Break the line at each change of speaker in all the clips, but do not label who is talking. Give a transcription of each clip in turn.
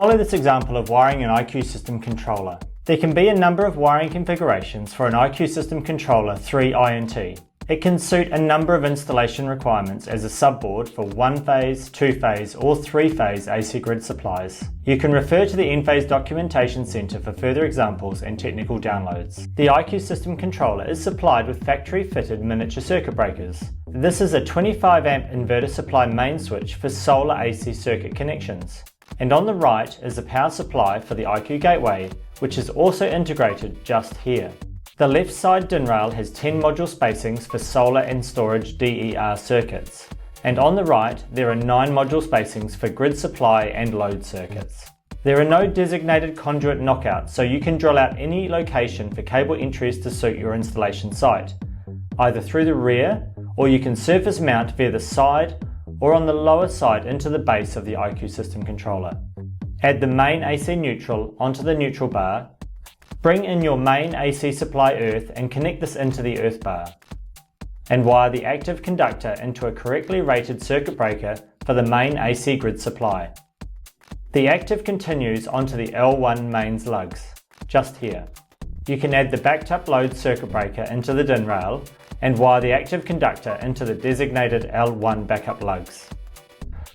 Follow this example of wiring an IQ System Controller. There can be a number of wiring configurations for an IQ System Controller 3INT. It can suit a number of installation requirements as a subboard for one-phase, two-phase or three-phase AC grid supplies. You can refer to the Enphase Documentation Center for further examples and technical downloads. The IQ System Controller is supplied with factory-fitted miniature circuit breakers. This is a 25 amp inverter supply main switch for solar AC circuit connections. And on the right is a power supply for the IQ Gateway, which is also integrated just here. The left side DIN rail has 10 module spacings for solar and storage DER circuits, and on the right there are 9 module spacings for grid supply and load circuits. There are no designated conduit knockouts, so you can drill out any location for cable entries to suit your installation site, either through the rear, or you can surface mount via the side or on the lower side into the base of the IQ System Controller. Add the main AC neutral onto the neutral bar. Bring in your main AC supply earth and connect this into the earth bar. And wire the active conductor into a correctly rated circuit breaker for the main AC grid supply. The active continues onto the L1 mains lugs, just here. You can add the backed up load circuit breaker into the DIN rail and wire the active conductor into the designated L1 backup lugs.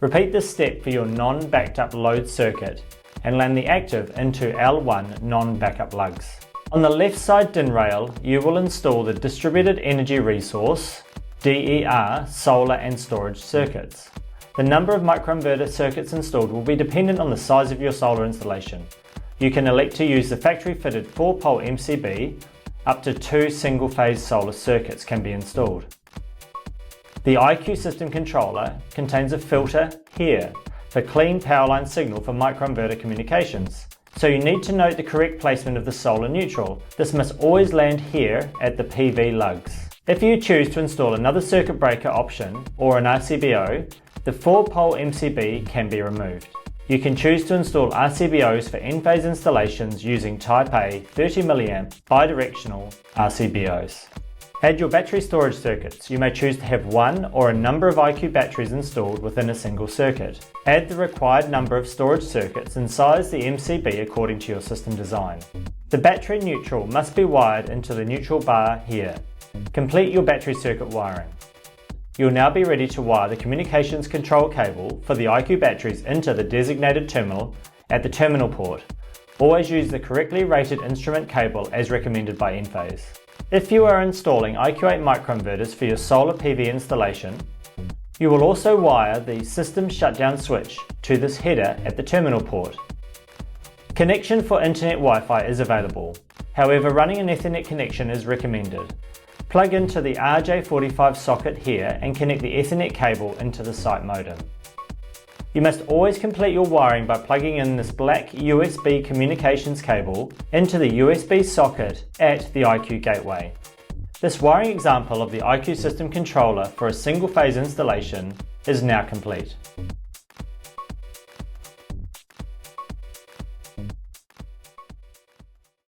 Repeat this step for your non-backed up load circuit and land the active into L1 non-backup lugs. On the left side DIN rail, you will install the Distributed Energy Resource DER solar and storage circuits. The number of microinverter circuits installed will be dependent on the size of your solar installation. You can elect to use the factory-fitted 4-pole MCB. Up to 2 single-phase solar circuits can be installed. The IQ System Controller contains a filter here for clean power line signal for microinverter communications. So you need to note the correct placement of the solar neutral. This must always land here at the PV lugs. If you choose to install another circuit breaker option or an RCBO, the 4-pole MCB can be removed. You can choose to install RCBOs for Enphase installations using Type A 30mA bidirectional RCBOs. Add your battery storage circuits. You may choose to have one or a number of IQ batteries installed within a single circuit. Add the required number of storage circuits and size the MCB according to your system design. The battery neutral must be wired into the neutral bar here. Complete your battery circuit wiring. You'll now be ready to wire the communications control cable for the IQ batteries into the designated terminal at the terminal port. Always use the correctly rated instrument cable as recommended by Enphase. If you are installing IQ8 microinverters for your solar PV installation, you will also wire the system shutdown switch to this header at the terminal port. Connection for internet Wi-Fi is available. However, running an Ethernet connection is recommended. Plug into the RJ45 socket here and connect the Ethernet cable into the site modem. You must always complete your wiring by plugging in this black USB communications cable into the USB socket at the IQ Gateway. This wiring example of the IQ System Controller for a single phase installation is now complete.